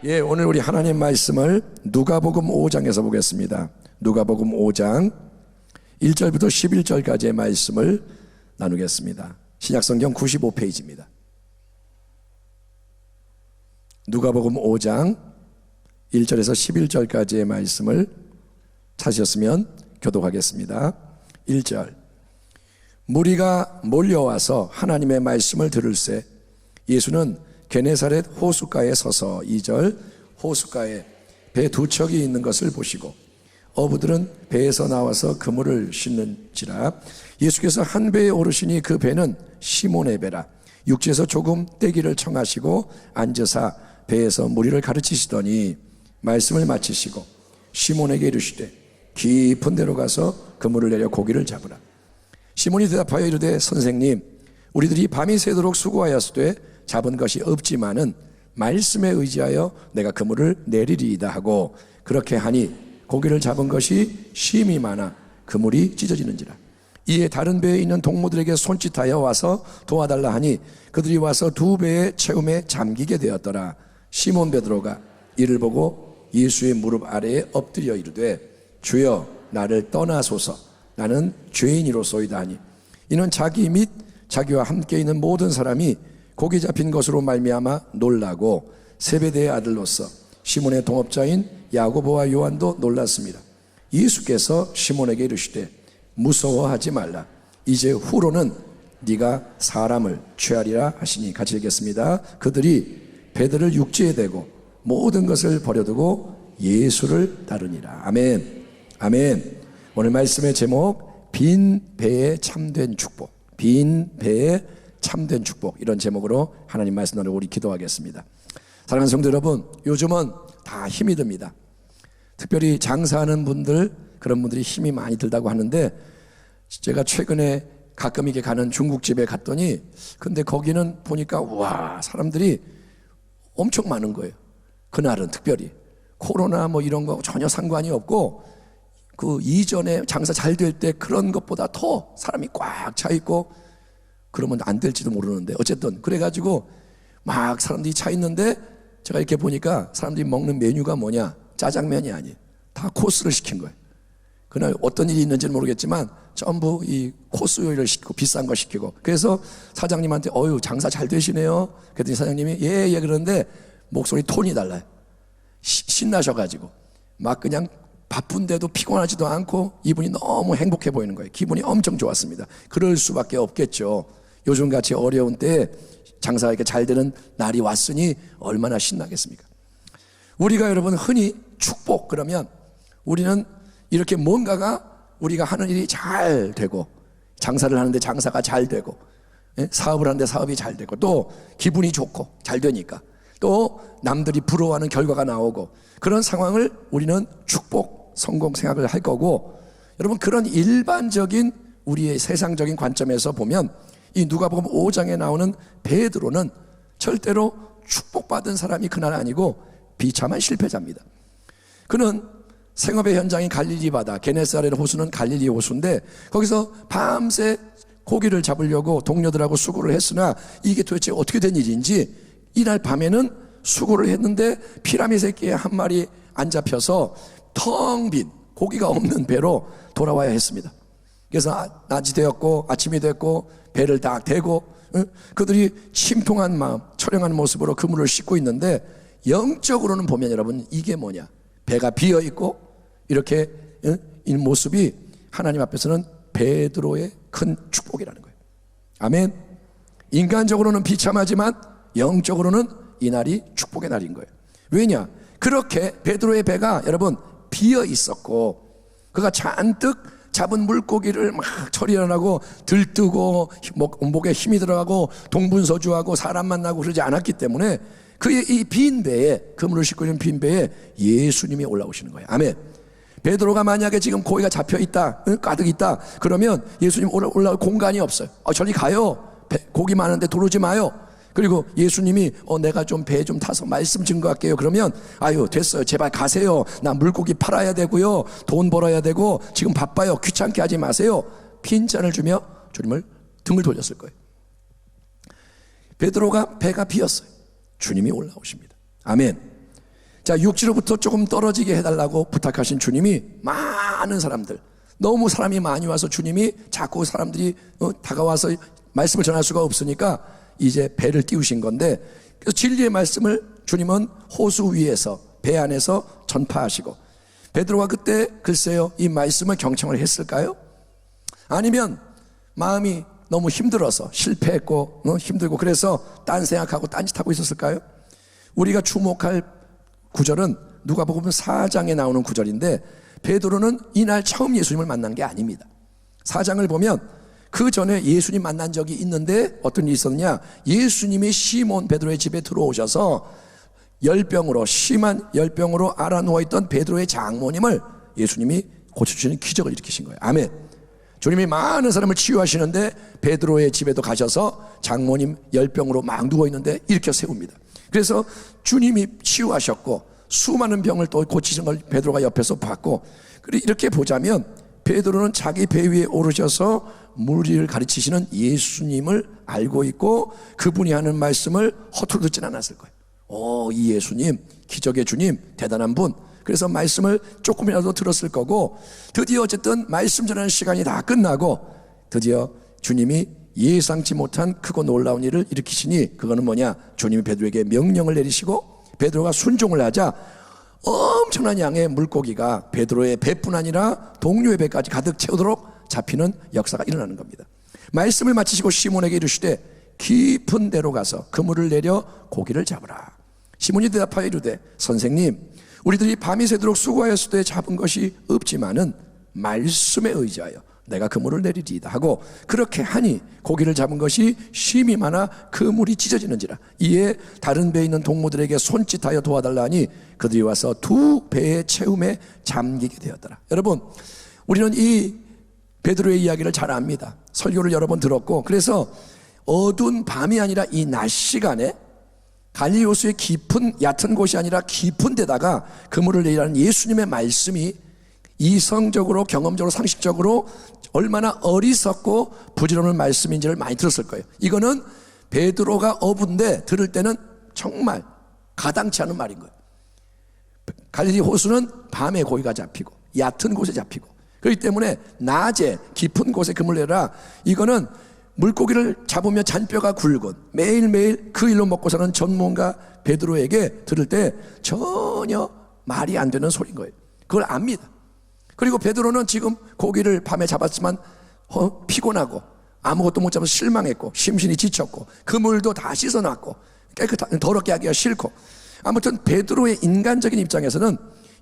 예, 오늘 우리 하나님 말씀을 누가복음 5장에서 보겠습니다. 누가복음 5장 1절부터 11절까지의 말씀을 나누겠습니다. 신약성경 95페이지입니다. 누가복음 5장 1절에서 11절까지의 말씀을 찾으셨으면 교독하겠습니다. 1절. 무리가 몰려와서 하나님의 말씀을 들을새 예수는 게네사렛 호숫가에 서서 2절 호숫가에 배 두 척이 있는 것을 보시고 어부들은 배에서 나와서 그물을 씻는지라 예수께서 한 배에 오르시니 그 배는 시몬의 배라 육지에서 조금 떼기를 청하시고 앉으사 배에서 무리를 가르치시더니 말씀을 마치시고 시몬에게 이르시되 깊은 데로 가서 그물을 내려 고기를 잡으라. 시몬이 대답하여 이르되 선생님 우리들이 밤이 새도록 수고하였으되 잡은 것이 없지만은 말씀에 의지하여 내가 그물을 내리리이다 하고 그렇게 하니 고기를 잡은 것이 심이 많아 그물이 찢어지는지라. 이에 다른 배에 있는 동무들에게 손짓하여 와서 도와달라 하니 그들이 와서 두 배의 채움에 잠기게 되었더라. 시몬 베드로가 이를 보고 예수의 무릎 아래에 엎드려 이르되 주여 나를 떠나소서 나는 죄인이로소이다 하니 이는 자기 및 자기와 함께 있는 모든 사람이 고기 잡힌 것으로 말미암아 놀라고 세베대의 아들로서 시몬의 동업자인 야고보와 요한도 놀랐습니다. 예수께서 시몬에게 이르시되 무서워하지 말라 이제 후로는 네가 사람을 취하리라 하시니 같이 읽겠습니다. 그들이 배들을 육지에 대고 모든 것을 버려두고 예수를 따르니라. 아멘. 아멘. 오늘 말씀의 제목 빈 배에 참된 축복. 빈 배에 참된 축복, 이런 제목으로 하나님 말씀 나누고 우리 기도하겠습니다. 사랑하는 성도 여러분, 요즘은 다 힘이 듭니다. 특별히 장사하는 분들, 그런 분들이 힘이 많이 들다고 하는데 제가 최근에 가끔 이렇게 가는 중국집에 갔더니 근데 거기는 보니까 와 사람들이 엄청 많은 거예요. 그날은 특별히 코로나 뭐 이런 거 전혀 상관이 없고 그 이전에 장사 잘 될 때 그런 것보다 더 사람이 꽉 차 있고 그러면 안 될지도 모르는데 어쨌든 그래가지고 막 사람들이 차 있는데 제가 이렇게 보니까 사람들이 먹는 메뉴가 뭐냐, 짜장면이 아니에요. 다 코스를 시킨 거예요. 그날 어떤 일이 있는지는 모르겠지만 전부 이 코스 요리를 시키고 비싼 거 시키고 그래서 사장님한테 어유 장사 잘 되시네요 그랬더니 사장님이 예 그러는데 목소리 톤이 달라요. 신나셔가지고 막 그냥 바쁜데도 피곤하지도 않고 이분이 너무 행복해 보이는 거예요. 기분이 엄청 좋았습니다. 그럴 수밖에 없겠죠. 요즘같이 어려운 때에 장사가 이렇게 잘 되는 날이 왔으니 얼마나 신나겠습니까? 우리가 여러분 흔히 축복 그러면 우리는 이렇게 뭔가가 우리가 하는 일이 잘 되고 장사를 하는데 장사가 잘 되고 사업을 하는데 사업이 잘 되고 또 기분이 좋고 잘 되니까 또 남들이 부러워하는 결과가 나오고 그런 상황을 우리는 축복, 성공 생각을 할 거고 여러분 그런 일반적인 우리의 세상적인 관점에서 보면 이 누가복음 5장에 나오는 베드로는 절대로 축복받은 사람이 그날 아니고 비참한 실패자입니다. 그는 생업의 현장인 갈릴리 바다, 게네사렛 호수는 갈릴리 호수인데 거기서 밤새 고기를 잡으려고 동료들하고 수고를 했으나 이게 도대체 어떻게 된 일인지 이날 밤에는 수고를 했는데 피라미 새끼 한 마리 안 잡혀서 텅 빈 고기가 없는 배로 돌아와야 했습니다. 그래서 낮이 되었고 아침이 됐고 배를 딱 대고 그들이 침통한 마음 처량한 모습으로 그물을 씻고 있는데 영적으로는 보면 여러분 이게 뭐냐, 배가 비어있고 이렇게 이 모습이 하나님 앞에서는 베드로의 큰 축복이라는 거예요. 아멘. 인간적으로는 비참하지만 영적으로는 이날이 축복의 날인 거예요. 왜냐, 그렇게 베드로의 배가 여러분 비어 있었고 그가 잔뜩 잡은 물고기를 막 처리하고 들뜨고 목에 힘이 들어가고 동분서주하고 사람 만나고 그러지 않았기 때문에 그의 이 빈 배에 그물을 싣고 있는 빈 배에 예수님이 올라오시는 거예요. 아멘. 베드로가 만약에 지금 고기가 잡혀 있다, 가득 있다 그러면 예수님 올라올 공간이 없어요. 저리 가요. 고기 많은데 들어오지 마요. 그리고 예수님이 내가 좀 배 좀 타서 말씀 증거할게요. 그러면 아유 됐어요. 제발 가세요. 나 물고기 팔아야 되고요. 돈 벌어야 되고 지금 바빠요. 귀찮게 하지 마세요. 핀잔을 주며 주님을 등을 돌렸을 거예요. 베드로가 배가 비었어요. 주님이 올라오십니다. 아멘. 자, 육지로부터 조금 떨어지게 해달라고 부탁하신 주님이 많은 사람들, 너무 사람이 많이 와서 주님이 자꾸 사람들이 다가와서 말씀을 전할 수가 없으니까 이제 배를 띄우신 건데, 그래서 진리의 말씀을 주님은 호수 위에서 배 안에서 전파하시고, 베드로가 그때 글쎄요 이 말씀을 경청을 했을까요? 아니면 마음이 너무 힘들어서 실패했고 힘들고 그래서 딴 생각하고 딴짓하고 있었을까요? 우리가 주목할 구절은 누가복음 4장에 나오는 구절인데, 베드로는 이날 처음 예수님을 만난 게 아닙니다. 4장을 보면 그 전에 예수님 만난 적이 있는데 어떤 일이 있었느냐, 예수님이 시몬 베드로의 집에 들어오셔서 열병으로, 심한 열병으로 알아 누워있던 베드로의 장모님을 예수님이 고쳐주시는 기적을 일으키신 거예요. 아멘. 주님이 많은 사람을 치유하시는데 베드로의 집에도 가셔서 장모님 열병으로 막 누워있는데 일으켜 세웁니다. 그래서 주님이 치유하셨고 수많은 병을 또 고치신 걸 베드로가 옆에서 봤고, 그리고 이렇게 보자면 베드로는 자기 배 위에 오르셔서 무리를 가르치시는 예수님을 알고 있고 그분이 하는 말씀을 허투루 듣진 않았을 거예요. 이 예수님, 기적의 주님, 대단한 분. 그래서 말씀을 조금이라도 들었을 거고, 드디어 어쨌든 말씀 전하는 시간이 다 끝나고 드디어 주님이 예상치 못한 크고 놀라운 일을 일으키시니, 그거는 뭐냐, 주님이 베드로에게 명령을 내리시고 베드로가 순종을 하자 엄청난 양의 물고기가 베드로의 배뿐 아니라 동료의 배까지 가득 채우도록 잡히는 역사가 일어나는 겁니다. 말씀을 마치시고 시몬에게 이르시되 깊은 데로 가서 그물을 내려 고기를 잡으라. 시몬이 대답하여 이르되 선생님, 우리들이 밤이 새도록 수고하였을 때 잡은 것이 없지만은 말씀에 의지하여 내가 그물을 내리리이다 하고, 그렇게 하니 고기를 잡은 것이 심이 많아 그물이 찢어지는지라. 이에 다른 배에 있는 동무들에게 손짓하여 도와달라 하니 그들이 와서 두 배의 채움에 잠기게 되었더라. 여러분, 우리는 이 베드로의 이야기를 잘 압니다. 설교를 여러 번 들었고, 그래서 어두운 밤이 아니라 이 낮 시간에 갈릴리 호수의 깊은 얕은 곳이 아니라 깊은 데다가 그물을 내리라는 예수님의 말씀이 이성적으로, 경험적으로, 상식적으로 얼마나 어리석고 부질없는 말씀인지를 많이 들었을 거예요. 이거는 베드로가 어부인데 들을 때는 정말 가당치 않은 말인 거예요. 갈릴리 호수는 밤에 고기가 잡히고 얕은 곳에 잡히고, 그렇기 때문에 낮에 깊은 곳에 그물 내라. 이거는 물고기를 잡으며 잔뼈가 굵은, 매일매일 그 일로 먹고 사는 전문가 베드로에게 들을 때 전혀 말이 안 되는 소리인 거예요. 그걸 압니다. 그리고 베드로는 지금 고기를 밤에 잡았지만 피곤하고 아무것도 못 잡아서 실망했고 심신이 지쳤고 그물도 다 씻어놨고 더럽게 하기가 싫고, 아무튼 베드로의 인간적인 입장에서는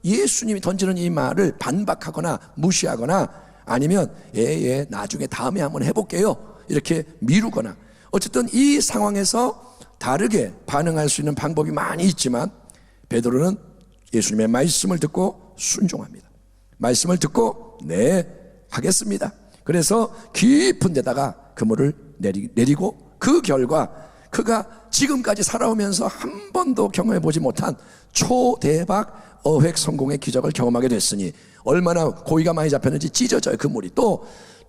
예수님이 던지는 이 말을 반박하거나 무시하거나 아니면 나중에 다음에 한번 해볼게요 이렇게 미루거나, 어쨌든 이 상황에서 다르게 반응할 수 있는 방법이 많이 있지만 베드로는 예수님의 말씀을 듣고 순종합니다. 말씀을 듣고 네 하겠습니다. 그래서 깊은 데다가 그물을 내리고 그 결과 그가 지금까지 살아오면서 한 번도 경험해보지 못한 초대박 어획 성공의 기적을 경험하게 됐으니, 얼마나 고기가 많이 잡혔는지 찢어져요. 그물이 또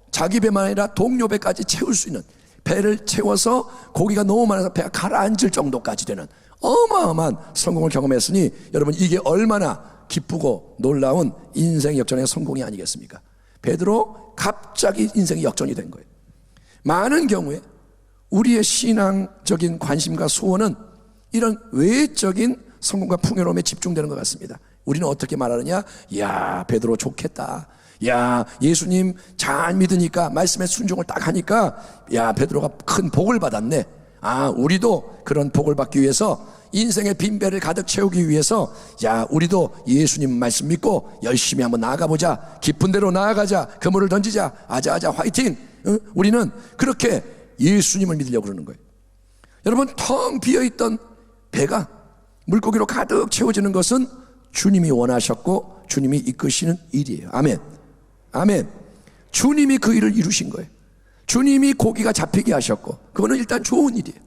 자기 배만 아니라 동료 배까지 채울 수 있는, 배를 채워서 고기가 너무 많아서 배가 가라앉을 정도까지 되는 어마어마한 성공을 경험했으니, 여러분 이게 얼마나 기쁘고 놀라운 인생 역전의 성공이 아니겠습니까? 베드로 갑자기 인생이 역전이 된 거예요. 많은 경우에 우리의 신앙적인 관심과 소원은 이런 외적인 성공과 풍요로움에 집중되는 것 같습니다. 우리는 어떻게 말하느냐? 야, 베드로 좋겠다. 야, 예수님 잘 믿으니까, 말씀에 순종을 딱 하니까, 야, 베드로가 큰 복을 받았네. 우리도 그런 복을 받기 위해서, 인생의 빈배를 가득 채우기 위해서, 야, 우리도 예수님 말씀 믿고 열심히 한번 나아가보자. 깊은 데로 나아가자. 그물을 던지자. 아자아자 화이팅. 우리는 그렇게 예수님을 믿으려고 그러는 거예요. 여러분, 텅 비어있던 배가 물고기로 가득 채워지는 것은 주님이 원하셨고 주님이 이끄시는 일이에요. 아멘. 아멘. 주님이 그 일을 이루신 거예요. 주님이 고기가 잡히게 하셨고, 그거는 일단 좋은 일이에요.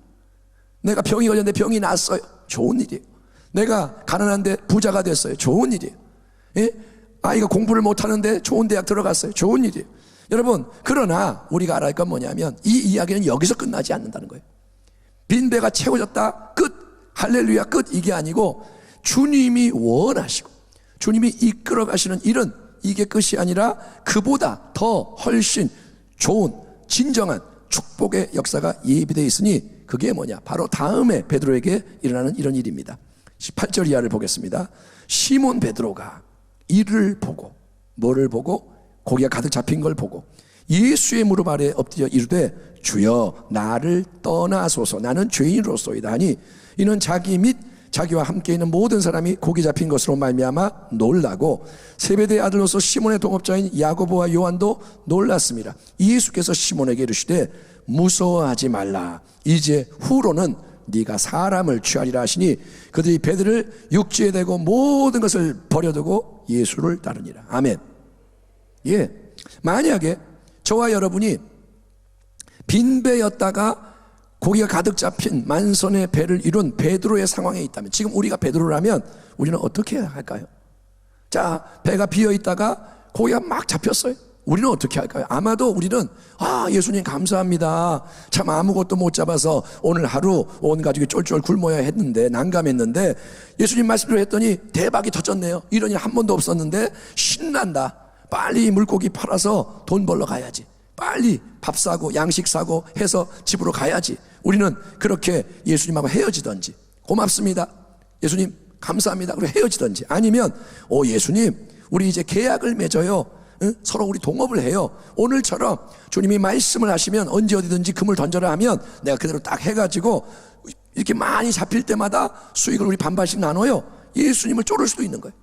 내가 병이 걸렸는데 병이 났어요. 좋은 일이에요. 내가 가난한데 부자가 됐어요. 좋은 일이에요. 예? 아이가 공부를 못하는데 좋은 대학 들어갔어요. 좋은 일이에요. 여러분, 그러나 우리가 알아야 할 건 뭐냐면 이 이야기는 여기서 끝나지 않는다는 거예요. 빈배가 채워졌다 끝, 할렐루야 끝, 이게 아니고 주님이 원하시고 주님이 이끌어 가시는 일은 이게 끝이 아니라 그보다 더 훨씬 좋은 진정한 축복의 역사가 예비되어 있으니 그게 뭐냐? 바로 다음에 베드로에게 일어나는 이런 일입니다. 18절 이하를 보겠습니다. 시몬 베드로가 이를 보고, 뭐를 보고? 고기가 가득 잡힌 걸 보고 예수의 무릎 아래 엎드려 이르되 주여 나를 떠나소서 나는 죄인으로소이다 하니 이는 자기 및 자기와 함께 있는 모든 사람이 고기 잡힌 것으로 말미암아 놀라고 세베대의 아들로서 시몬의 동업자인 야고보와 요한도 놀랐습니다. 예수께서 시몬에게 이르시되 무서워하지 말라 이제 후로는 네가 사람을 취하리라 하시니 그들이 배들을 육지에 대고 모든 것을 버려두고 예수를 따르니라. 아멘. 예, 만약에 저와 여러분이 빈배였다가 고기가 가득 잡힌 만선의 배를 이룬 베드로의 상황에 있다면, 지금 우리가 베드로라면 우리는 어떻게 해야 할까요? 자, 배가 비어 있다가 고기가 막 잡혔어요. 우리는 어떻게 할까요? 아마도 우리는 예수님 감사합니다. 참 아무것도 못 잡아서 오늘 하루 온 가족이 쫄쫄 굶어야 했는데 난감했는데 예수님 말씀대로 했더니 대박이 터졌네요. 이런 일 한 번도 없었는데 신난다. 빨리 물고기 팔아서 돈 벌러 가야지. 빨리 밥 사고 양식 사고 해서 집으로 가야지. 우리는 그렇게 예수님하고 헤어지든지 고맙습니다. 예수님 감사합니다. 그리고 헤어지든지 아니면 예수님 우리 이제 계약을 맺어요. 응? 서로 우리 동업을 해요. 오늘처럼 주님이 말씀을 하시면 언제 어디든지 금을 던져라 하면 내가 그대로 딱 해가지고 이렇게 많이 잡힐 때마다 수익을 우리 반반씩 나눠요. 예수님을 쪼를 수도 있는 거예요.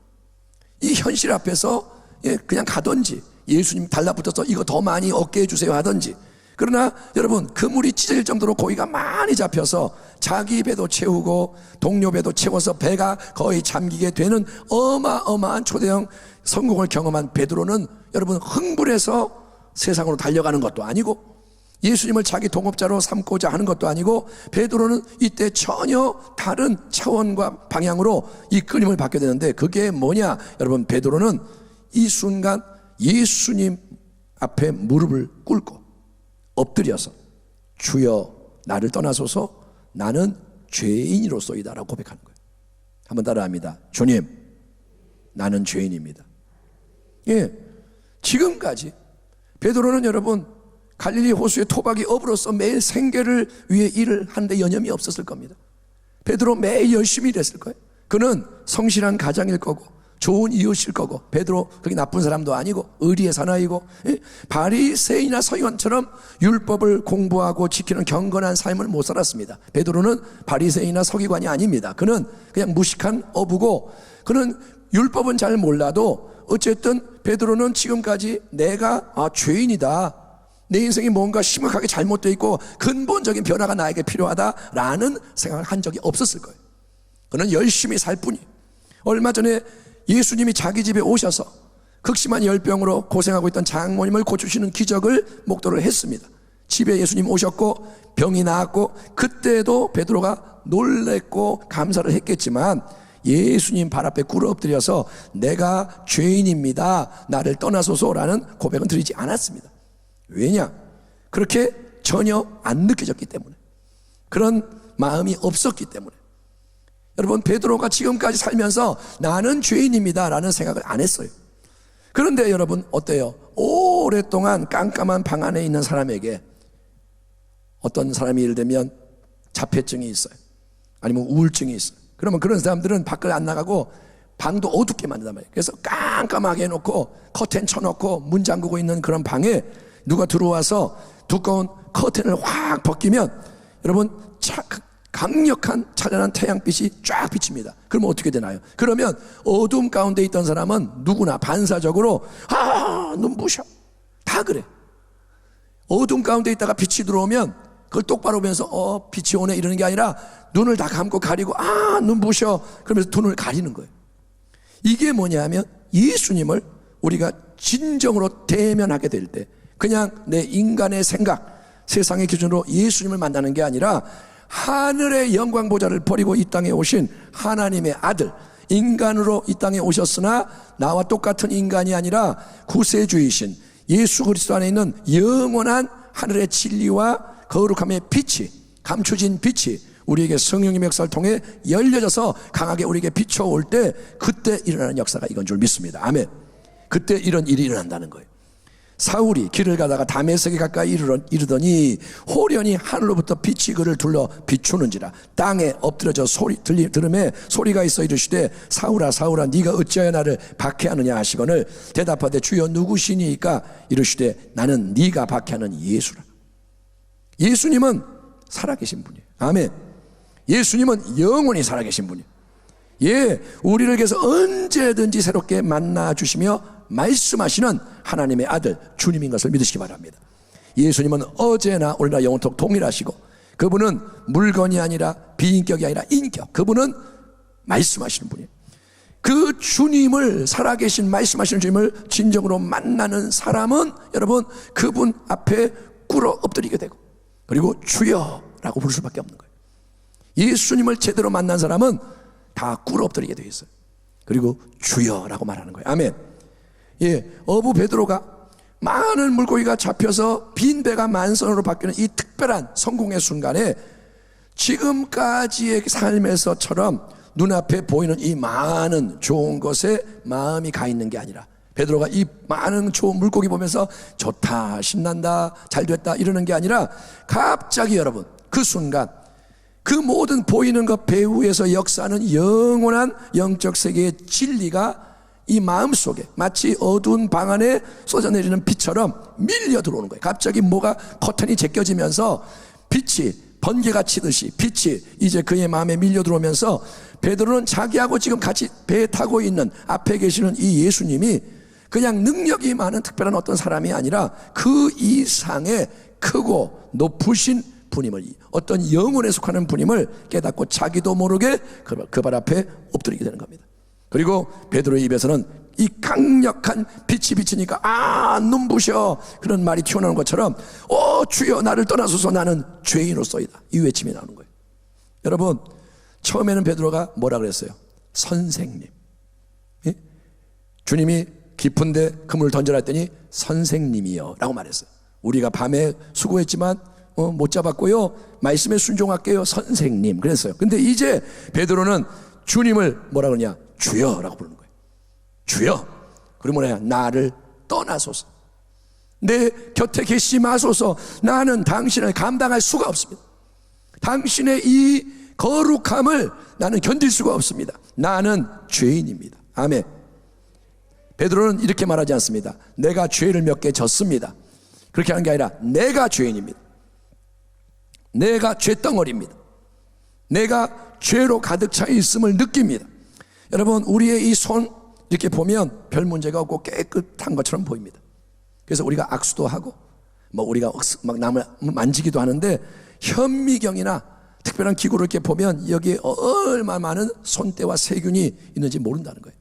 이 현실 앞에서 그냥 가든지 예수님 달라붙어서 이거 더 많이 얻게 해주세요 하든지. 그러나 여러분 그물이 찢어질 정도로 고기가 많이 잡혀서 자기 배도 채우고 동료 배도 채워서 배가 거의 잠기게 되는 어마어마한 초대형 성공을 경험한 베드로는 여러분 흥분해서 세상으로 달려가는 것도 아니고 예수님을 자기 동업자로 삼고자 하는 것도 아니고 베드로는 이때 전혀 다른 차원과 방향으로 이 끊임을 받게 되는데 그게 뭐냐? 여러분 베드로는 이 순간 예수님 앞에 무릎을 꿇고 엎드려서 주여 나를 떠나소서 나는 죄인으로소이다 라고 고백하는 거예요. 한번 따라합니다. 주님 나는 죄인입니다. 예, 지금까지 베드로는 여러분 갈릴리 호수에 토박이 업으로서 매일 생계를 위해 일을 하는데 여념이 없었을 겁니다. 베드로 매일 열심히 일했을 거예요. 그는 성실한 가장일 거고 좋은 이웃일 거고 베드로 그렇게 나쁜 사람도 아니고 의리의 사나이고 바리새인이나 서기관처럼 율법을 공부하고 지키는 경건한 삶을 못 살았습니다. 베드로는 바리새인이나 서기관이 아닙니다. 그는 그냥 무식한 어부고 그는 율법은 잘 몰라도 어쨌든 베드로는 지금까지 내가 죄인이다, 내 인생이 뭔가 심각하게 잘못되어 있고 근본적인 변화가 나에게 필요하다라는 생각을 한 적이 없었을 거예요. 그는 열심히 살 뿐이에요. 얼마 전에 예수님이 자기 집에 오셔서 극심한 열병으로 고생하고 있던 장모님을 고치시는 기적을 목도를 했습니다. 집에 예수님 오셨고 병이 나았고 그때도 베드로가 놀랬고 감사를 했겠지만 예수님 발 앞에 꿇어 엎드려서 내가 죄인입니다, 나를 떠나소서라는 고백은 드리지 않았습니다. 왜냐? 그렇게 전혀 안 느껴졌기 때문에, 그런 마음이 없었기 때문에. 여러분 베드로가 지금까지 살면서 나는 죄인입니다 라는 생각을 안 했어요. 그런데 여러분 어때요? 오랫동안 깜깜한 방 안에 있는 사람에게 어떤 사람이 예를 들면 자폐증이 있어요, 아니면 우울증이 있어요. 그러면 그런 사람들은 밖을 안 나가고 방도 어둡게 만든단 말이에요. 그래서 깜깜하게 해놓고 커튼 쳐놓고 문 잠그고 있는 그런 방에 누가 들어와서 두꺼운 커튼을 확 벗기면 여러분 강력한 찬란한 태양빛이 쫙 비칩니다. 그러면 어떻게 되나요? 그러면 어둠 가운데 있던 사람은 누구나 반사적으로 눈부셔, 다 그래. 어둠 가운데 있다가 빛이 들어오면 그걸 똑바로 보면서 빛이 오네 이러는 게 아니라 눈을 다 감고 가리고 눈부셔 그러면서 눈을 가리는 거예요. 이게 뭐냐면 예수님을 우리가 진정으로 대면하게 될 때 그냥 내 인간의 생각, 세상의 기준으로 예수님을 만나는 게 아니라 하늘의 영광 보좌를 버리고 이 땅에 오신 하나님의 아들, 인간으로 이 땅에 오셨으나 나와 똑같은 인간이 아니라 구세주이신 예수 그리스도 안에 있는 영원한 하늘의 진리와 거룩함의 빛이, 감춰진 빛이 우리에게 성령님의 역사를 통해 열려져서 강하게 우리에게 비춰올 때 그때 일어나는 역사가 이건 줄 믿습니다. 아멘. 그때 이런 일이 일어난다는 거예요. 사울이 길을 가다가 다메섹에 가까이 이르더니 호련히 하늘로부터 빛이 그를 둘러 비추는지라 땅에 엎드려져 들음에 소리가 있어 이르시되 사울아 사울아 네가 어찌하여 나를 박해하느냐 하시거늘 대답하되 주여 누구시니까 이르시되 나는 네가 박해하는 예수라. 예수님은 살아계신 분이에요. 아멘. 예수님은 영원히 살아계신 분이에요. 예, 우리를 위해서 언제든지 새롭게 만나주시며 말씀하시는 하나님의 아들 주님인 것을 믿으시기 바랍니다. 예수님은 어제나 오늘나 영원토록 동일하시고 그분은 물건이 아니라 비인격이 아니라 인격, 그분은 말씀하시는 분이에요. 그 주님을, 살아계신 말씀하시는 주님을 진정으로 만나는 사람은 여러분 그분 앞에 꿇어 엎드리게 되고 그리고 주여라고 부를 수밖에 없는 거예요. 예수님을 제대로 만난 사람은 다 꿇어 엎드리게 되어 있어요. 그리고 주여라고 말하는 거예요. 아멘. 예, 어부 베드로가 많은 물고기가 잡혀서 빈 배가 만선으로 바뀌는 이 특별한 성공의 순간에 지금까지의 삶에서처럼 눈앞에 보이는 이 많은 좋은 것에 마음이 가 있는 게 아니라 베드로가 이 많은 좋은 물고기 보면서 좋다, 신난다, 잘됐다 이러는 게 아니라 갑자기 여러분 그 순간 그 모든 보이는 것 배후에서 역사하는 영원한 영적 세계의 진리가 이 마음속에 마치 어두운 방 안에 쏟아내리는 빛처럼 밀려 들어오는 거예요. 갑자기 뭐가 커튼이 제껴지면서 빛이 번개가 치듯이 빛이 이제 그의 마음에 밀려 들어오면서 베드로는 자기하고 지금 같이 배에 타고 있는 앞에 계시는 이 예수님이 그냥 능력이 많은 특별한 어떤 사람이 아니라 그 이상의 크고 높으신 분임을, 어떤 영혼에 속하는 분임을 깨닫고 자기도 모르게 그 발 앞에 엎드리게 되는 겁니다. 그리고 베드로의 입에서는 이 강력한 빛이 비치니까 눈부셔 그런 말이 튀어나오는 것처럼 주여 나를 떠나소서 나는 죄인으로서이다 이 외침이 나오는 거예요. 여러분 처음에는 베드로가 뭐라 그랬어요? 선생님. 예? 주님이 깊은데 그물을 던져라 했더니 선생님이요 라고 말했어요. 우리가 밤에 수고했지만 못 잡았고요 말씀에 순종할게요 선생님 그랬어요. 근데 이제 베드로는 주님을 뭐라 그러냐? 주여라고 부르는 거예요. 주여. 그러면 뭐냐? 나를 떠나소서. 내 곁에 계시지 마소서. 나는 당신을 감당할 수가 없습니다. 당신의 이 거룩함을 나는 견딜 수가 없습니다. 나는 죄인입니다. 아멘. 베드로는 이렇게 말하지 않습니다. 내가 죄를 몇 개 졌습니다. 그렇게 하는 게 아니라 내가 죄인입니다. 내가 죄덩어리입니다. 내가 죄로 가득 차 있음을 느낍니다. 여러분 우리의 이 손 이렇게 보면 별 문제가 없고 깨끗한 것처럼 보입니다. 그래서 우리가 악수도 하고 우리가 막 남을 만지기도 하는데 현미경이나 특별한 기구를 이렇게 보면 여기에 얼마나 많은 손때와 세균이 있는지 모른다는 거예요.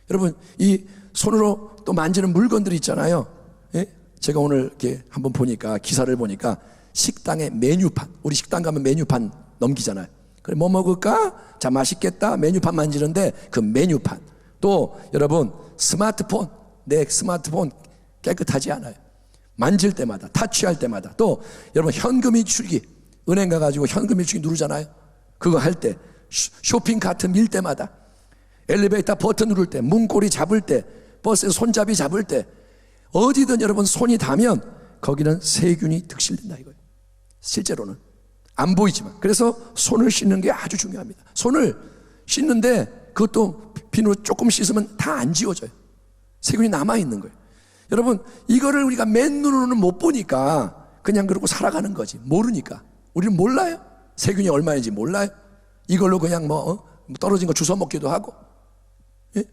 여러분 이 손으로 또 만지는 물건들이 있잖아요. 예? 제가 오늘 이렇게 한번 보니까 기사를 보니까 식당의 메뉴판, 우리 식당 가면 메뉴판 넘기잖아요. 그래 뭐 먹을까? 자 맛있겠다. 메뉴판 만지는데 그 메뉴판 또 여러분 스마트폰, 내 스마트폰 깨끗하지 않아요. 만질 때마다 타치할 때마다 또 여러분 현금 인출기 은행 가가지고 현금 인출기 누르잖아요. 그거 할 때 쇼핑카트 밀 때마다 엘리베이터 버튼 누를 때 문고리 잡을 때 버스에서 손잡이 잡을 때 어디든 여러분 손이 닿으면 거기는 세균이 득실된다 이거예요. 실제로는 안 보이지만 그래서 손을 씻는 게 아주 중요합니다. 손을 씻는데 그것도 비누로 조금 씻으면 다 안 지워져요. 세균이 남아있는 거예요. 여러분 이거를 우리가 맨눈으로는 못 보니까 그냥 그러고 살아가는 거지. 모르니까. 우리는 몰라요. 세균이 얼마인지 몰라요. 이걸로 그냥 떨어진 거 주워 먹기도 하고 예?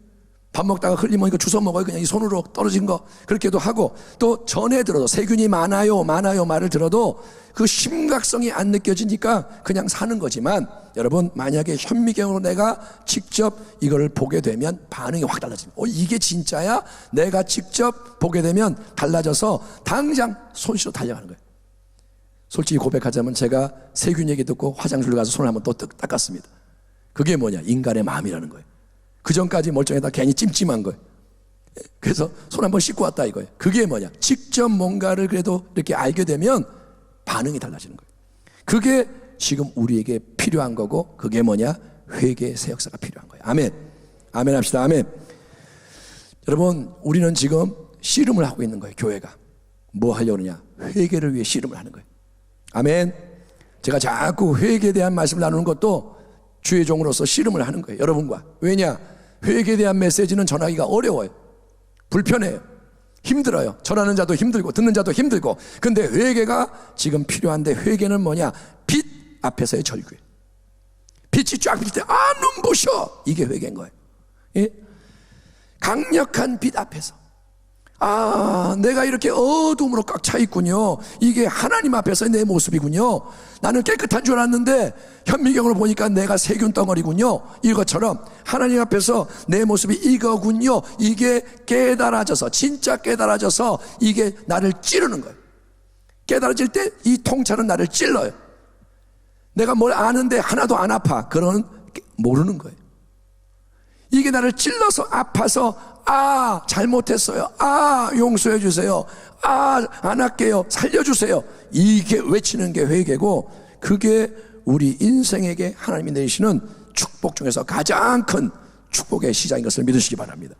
밥 먹다가 흘리면 이거 주워 먹어요. 그냥 이 손으로 떨어진 거 그렇게도 하고 또 전에 들어도 세균이 많아요 말을 들어도 그 심각성이 안 느껴지니까 그냥 사는 거지만 여러분 만약에 현미경으로 내가 직접 이걸 보게 되면 반응이 확 달라집니다. 이게 진짜야? 내가 직접 보게 되면 달라져서 당장 손실로 달려가는 거예요. 솔직히 고백하자면 제가 세균 얘기 듣고 화장실 가서 손을 한번 또 닦았습니다. 그게 뭐냐? 인간의 마음이라는 거예요. 그 전까지 멀쩡해다 괜히 찜찜한 거예요. 그래서 손 한번 씻고 왔다 이거예요. 그게 뭐냐? 직접 뭔가를 그래도 이렇게 알게 되면 반응이 달라지는 거예요. 그게 지금 우리에게 필요한 거고, 그게 뭐냐? 회개의 새 역사가 필요한 거예요. 아멘. 아멘 합시다. 아멘. 여러분, 우리는 지금 씨름을 하고 있는 거예요. 교회가 뭐 하려느냐? 회개를 위해 씨름을 하는 거예요. 아멘. 제가 자꾸 회개에 대한 말씀을 나누는 것도 주의 종으로서 씨름을 하는 거예요, 여러분과. 왜냐? 회개에 대한 메시지는 전하기가 어려워요. 불편해요. 힘들어요. 전하는 자도 힘들고 듣는 자도 힘들고. 근데 회개가 지금 필요한데, 회개는 뭐냐? 빛 앞에서의 절규예요. 빛이 쫙 비칠 때 눈부셔, 이게 회개인 거예요. 예? 강력한 빛 앞에서, 내가 이렇게 어둠으로 꽉 차 있군요. 이게 하나님 앞에서 내 모습이군요. 나는 깨끗한 줄 알았는데 현미경으로 보니까 내가 세균 덩어리군요. 이것처럼 하나님 앞에서 내 모습이 이거군요. 이게 깨달아져서, 진짜 깨달아져서 이게 나를 찌르는 거예요. 깨달아질 때 이 통찰은 나를 찔러요. 내가 뭘 아는데 하나도 안 아파. 그런 모르는 거예요. 이게 나를 찔러서 아파서, 잘못했어요. 용서해 주세요. 안 할게요. 살려주세요. 이게 외치는 게 회개고, 그게 우리 인생에게 하나님이 내리시는 축복 중에서 가장 큰 축복의 시작인 것을 믿으시기 바랍니다.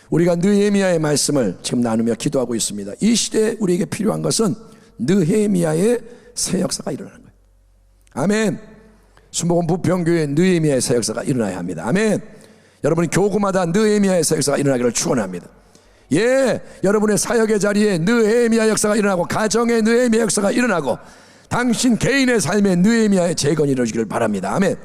우리가 느헤미야의 말씀을 지금 나누며 기도하고 있습니다. 이 시대에 우리에게 필요한 것은 느헤미야의 새 역사가 일어나는 거예요. 아멘. 순복음 부평교회 느헤미야의 새 역사가 일어나야 합니다. 아멘. 여러분이 교구마다 느헤미야의 새 역사가 일어나기를 축원합니다. 여러분의 사역의 자리에 느헤미야 역사가 일어나고, 가정의 느헤미야 역사가 일어나고, 당신 개인의 삶에 느헤미야의 재건이 이루어지기를 바랍니다. 아멘.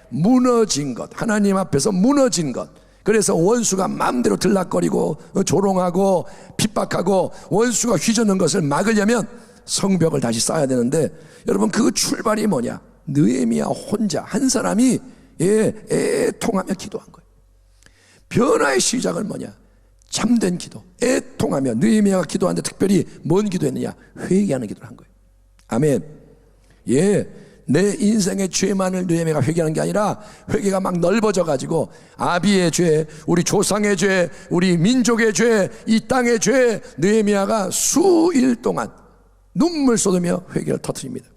무너진 것, 하나님 앞에서 무너진 것, 그래서 원수가 마음대로 들락거리고 조롱하고 핍박하고 원수가 휘젓는 것을 막으려면 성벽을 다시 쌓아야 되는데, 여러분 그 출발이 뭐냐? 느헤미야 혼자 한 사람이 애통하며 기도한 거예요. 변화의 시작은 뭐냐? 참된 기도, 애통하며. 느헤미야가 기도하는데 특별히 뭔 기도했느냐? 회개하는 기도를 한 거예요. 아멘. 내 인생의 죄만을 느헤미야가 회개하는 게 아니라, 회개가 막 넓어져 가지고 아비의 죄, 우리 조상의 죄, 우리 민족의 죄, 이 땅의 죄, 느헤미야가 수일 동안 눈물 쏟으며 회개를 터뜨립니다.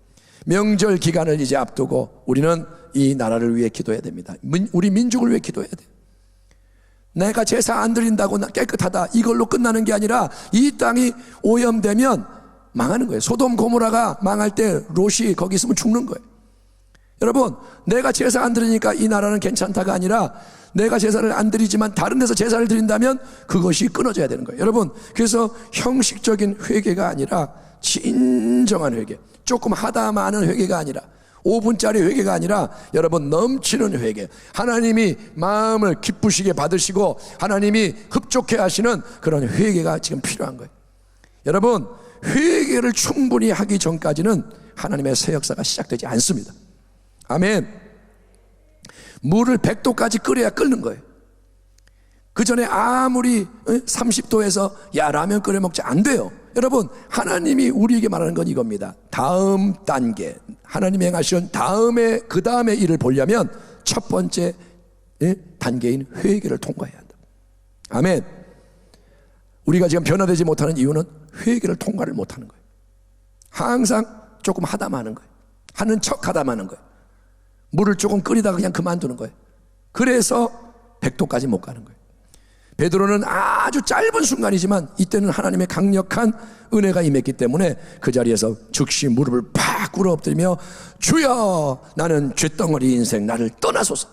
명절 기간을 이제 앞두고 우리는 이 나라를 위해 기도해야 됩니다. 우리 민족을 위해 기도해야 돼요. 내가 제사 안 드린다고 깨끗하다, 이걸로 끝나는 게 아니라 이 땅이 오염되면 망하는 거예요. 소돔 고모라가 망할 때 롯이 거기 있으면 죽는 거예요. 여러분, 내가 제사 안 드리니까 이 나라는 괜찮다가 아니라, 내가 제사를 안 드리지만 다른 데서 제사를 드린다면 그것이 끊어져야 되는 거예요. 여러분, 그래서 형식적인 회개가 아니라 진정한 회개, 조금 하다 마는 회개가 아니라, 5분짜리 회개가 아니라, 여러분 넘치는 회개, 하나님이 마음을 기쁘시게 받으시고 하나님이 흡족해 하시는 그런 회개가 지금 필요한 거예요. 여러분, 회개를 충분히 하기 전까지는 하나님의 새 역사가 시작되지 않습니다. 아멘. 물을 100도까지 끓여야 끓는 거예요. 그 전에 아무리 30도에서 라면 끓여 먹지 안 돼요. 여러분, 하나님이 우리에게 말하는 건 이겁니다. 다음 단계, 하나님이 행하시는 그 다음의 일을 보려면 첫 번째 단계인 회개를 통과해야 한다. 아멘. 우리가 지금 변화되지 못하는 이유는 회개를 통과를 못하는 거예요. 항상 조금 하다 마는 거예요. 하는 척 하다 마는 거예요. 물을 조금 끓이다가 그냥 그만두는 거예요. 그래서 100도까지 못 가는 거예요. 베드로는 아주 짧은 순간이지만 이때는 하나님의 강력한 은혜가 임했기 때문에 그 자리에서 즉시 무릎을 팍 꿇어 엎드리며, 주여, 나는 쇳덩어리 인생, 나를 떠나소서.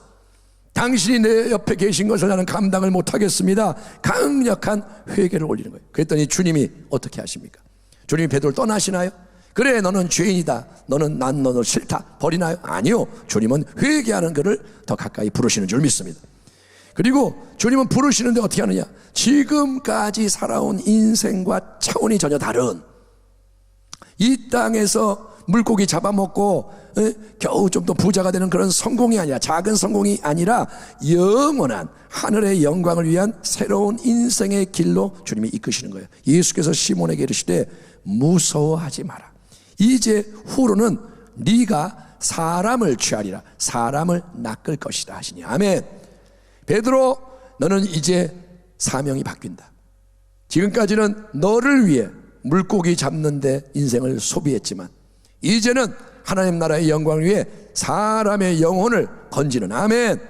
당신이 내 옆에 계신 것을 나는 감당을 못하겠습니다. 강력한 회개를 올리는 거예요. 그랬더니 주님이 어떻게 하십니까? 주님이 베드로를 떠나시나요? 그래, 너는 죄인이다, 난 너를 싫다, 버리나요? 아니요. 주님은 회개하는 그를 더 가까이 부르시는 줄 믿습니다. 그리고 주님은 부르시는데 어떻게 하느냐? 지금까지 살아온 인생과 차원이 전혀 다른, 이 땅에서 물고기 잡아먹고 겨우 좀 더 부자가 되는 그런 성공이 아니라, 작은 성공이 아니라 영원한 하늘의 영광을 위한 새로운 인생의 길로 주님이 이끄시는 거예요. 예수께서 시몬에게 이르시되 무서워하지 마라. 이제 후로는 네가 사람을 취하리라. 사람을 낚을 것이다 하시니. 아멘. 베드로, 너는 이제 사명이 바뀐다. 지금까지는 너를 위해 물고기 잡는 데 인생을 소비했지만 이제는 하나님 나라의 영광을 위해 사람의 영혼을 건지는. 아멘.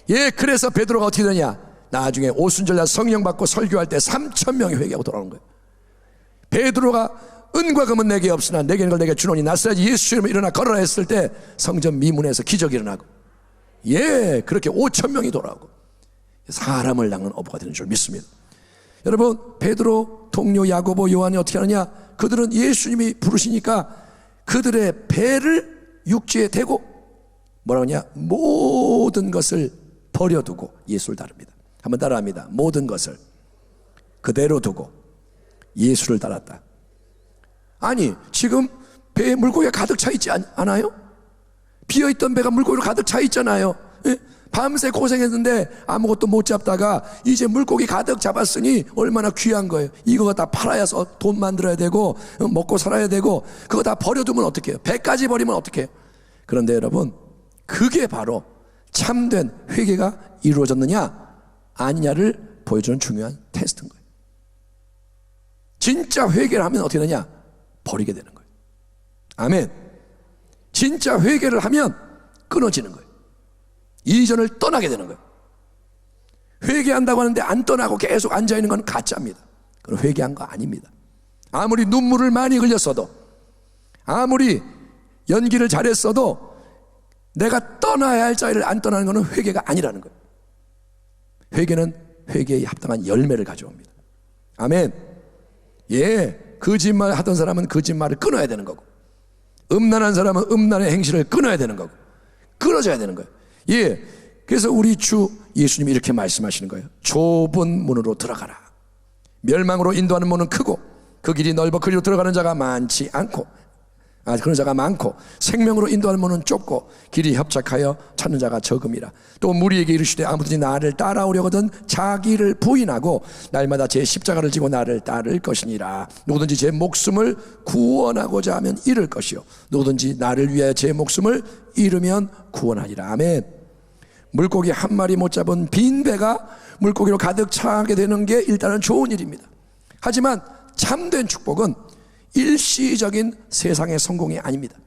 예, 그래서 베드로가 어떻게 되냐, 나중에 오순절날 성령 받고 설교할 때 3,000명이 회개하고 돌아오는 거예요. 베드로가 은과 금은 내게 없으나 내게 있는 걸 내게 주노니 나서야지 예수 이름으로 일어나 걸어라 했을 때 성전 미문에서 기적이 일어나고, 예, 그렇게 5,000명이 돌아오고 사람을 낳는 어부가 되는 줄 믿습니다. 여러분, 베드로, 동료 야고보, 요한이 어떻게 하느냐, 그들은 예수님이 부르시니까 그들의 배를 육지에 대고 뭐라고 하냐, 모든 것을 버려두고 예수를 따릅니다. 한번 따라합니다. 모든 것을 그대로 두고 예수를 따랐다. 아니, 지금 배에 물고기가 가득 차 있지 않아요? 비어있던 배가 물고기로 가득 차 있잖아요. 예? 밤새 고생했는데 아무것도 못 잡다가 이제 물고기 가득 잡았으니 얼마나 귀한 거예요. 이거 다 팔아야 돈 만들어야 되고 먹고 살아야 되고, 그거 다 버려두면 어떡해요? 배까지 버리면 어떡해요? 그런데 여러분, 그게 바로 참된 회개가 이루어졌느냐 아니냐를 보여주는 중요한 테스트인 거예요. 진짜 회개를 하면 어떻게 되냐? 버리게 되는 거예요. 아멘. 진짜 회개를 하면 끊어지는 거예요. 이전을 떠나게 되는 거예요. 회개한다고 하는데 안 떠나고 계속 앉아있는 건 가짜입니다. 그건 회개한 거 아닙니다. 아무리 눈물을 많이 흘렸어도, 아무리 연기를 잘했어도 내가 떠나야 할 자리를 안 떠나는 것은 회개가 아니라는 거예요. 회개는 회개에 합당한 열매를 가져옵니다. 아멘. 예, 거짓말 하던 사람은 거짓말을 끊어야 되는 거고, 음란한 사람은 음란의 행실을 끊어야 되는 거고, 끊어져야 되는 거예요. 예, 그래서 우리 주 예수님이 이렇게 말씀하시는 거예요. 좁은 문으로 들어가라. 멸망으로 인도하는 문은 크고 그 길이 넓어 그리로 들어가는 자가 많지 않고, 그런 자가 많고, 생명으로 인도하는 문은 좁고 길이 협착하여 찾는 자가 적음이라. 또 무리에게 이르시되 아무든지 나를 따라오려거든 자기를 부인하고 날마다 제 십자가를 지고 나를 따를 것이니라. 누구든지 제 목숨을 구원하고자 하면 잃을 것이요 누구든지 나를 위하여 제 목숨을 잃으면 구원하리라. 아멘. 물고기 한 마리 못 잡은 빈 배가 물고기로 가득 차게 되는 게 일단은 좋은 일입니다. 하지만 참된 축복은 일시적인 세상의 성공이 아닙니다.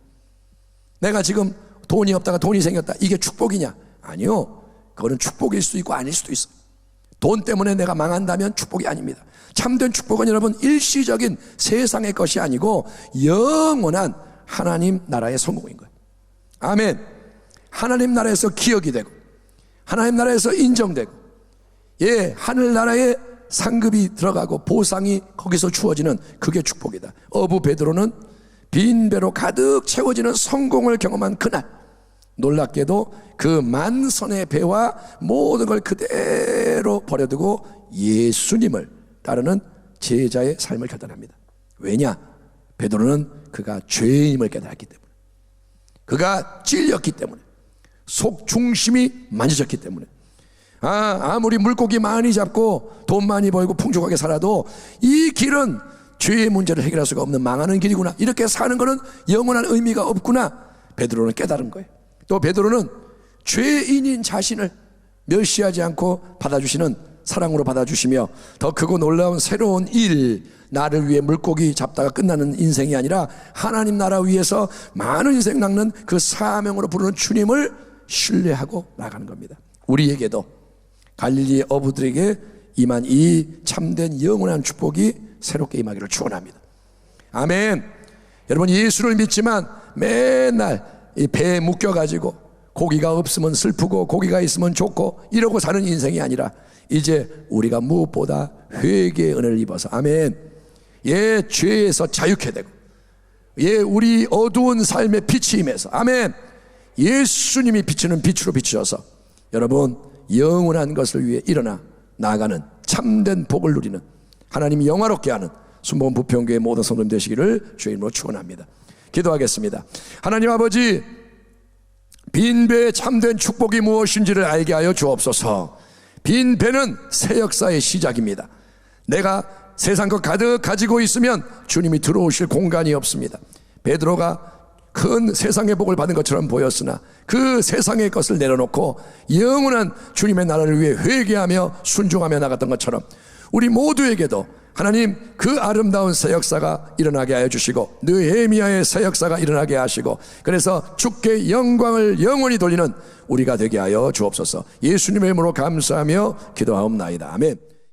내가 지금 돈이 없다가 돈이 생겼다, 이게 축복이냐? 아니요, 그거는 축복일 수도 있고 아닐 수도 있어. 돈 때문에 내가 망한다면 축복이 아닙니다. 참된 축복은 여러분 일시적인 세상의 것이 아니고 영원한 하나님 나라의 성공인 거예요. 아멘. 하나님 나라에서 기억이 되고 하나님 나라에서 인정되고, 예, 하늘나라에 상급이 들어가고 보상이 거기서 주어지는, 그게 축복이다. 어부 베드로는 빈 배로 가득 채워지는 성공을 경험한 그날, 놀랍게도 그 만선의 배와 모든 걸 그대로 버려두고 예수님을 따르는 제자의 삶을 결단합니다. 왜냐? 베드로는 그가 죄인임을 깨달았기 때문에, 그가 찔렸기 때문에, 속 중심이 만져졌기 때문에, 아무리 물고기 많이 잡고 돈 많이 벌고 풍족하게 살아도 이 길은 죄의 문제를 해결할 수가 없는 망하는 길이구나, 이렇게 사는 것은 영원한 의미가 없구나, 베드로는 깨달은 거예요. 또 베드로는 죄인인 자신을 멸시하지 않고 받아주시는 사랑으로 받아주시며, 더 크고 놀라운 새로운 일, 나를 위해 물고기 잡다가 끝나는 인생이 아니라 하나님 나라 위해서 많은 인생 낚는 그 사명으로 부르는 주님을 신뢰하고 나가는 겁니다. 우리에게도 갈릴리 어부들에게 임한 이 참된 영원한 축복이 새롭게 임하기를 축원합니다. 아멘. 여러분, 예수를 믿지만 맨날 이 배에 묶여가지고 고기가 없으면 슬프고 고기가 있으면 좋고 이러고 사는 인생이 아니라, 이제 우리가 무엇보다 회개의 은혜를 입어서, 아멘, 예, 죄에서 자유케 되고, 예, 우리 어두운 삶의 빛이 임해서, 아멘, 예수님이 비치는 빛으로 비추셔서 여러분 영원한 것을 위해 일어나 나아가는 참된 복을 누리는, 하나님이 영화롭게 하는 순복음 부평교회 모든 성도님 되시기를 주의 이름으로 축원합니다. 기도하겠습니다. 하나님 아버지, 빈 배의 참된 축복이 무엇인지를 알게 하여 주옵소서. 빈 배는 새 역사의 시작입니다. 내가 세상 것 가득 가지고 있으면 주님이 들어오실 공간이 없습니다. 베드로가 큰 세상의 복을 받은 것처럼 보였으나 그 세상의 것을 내려놓고 영원한 주님의 나라를 위해 회개하며 순종하며 나갔던 것처럼 우리 모두에게도 하나님 그 아름다운 새 역사가 일어나게 하여 주시고 느헤미야의 새 역사가 일어나게 하시고 그래서 주께 영광을 영원히 돌리는 우리가 되게 하여 주옵소서. 예수님의 이름으로 감사하며 기도하옵나이다. 아멘.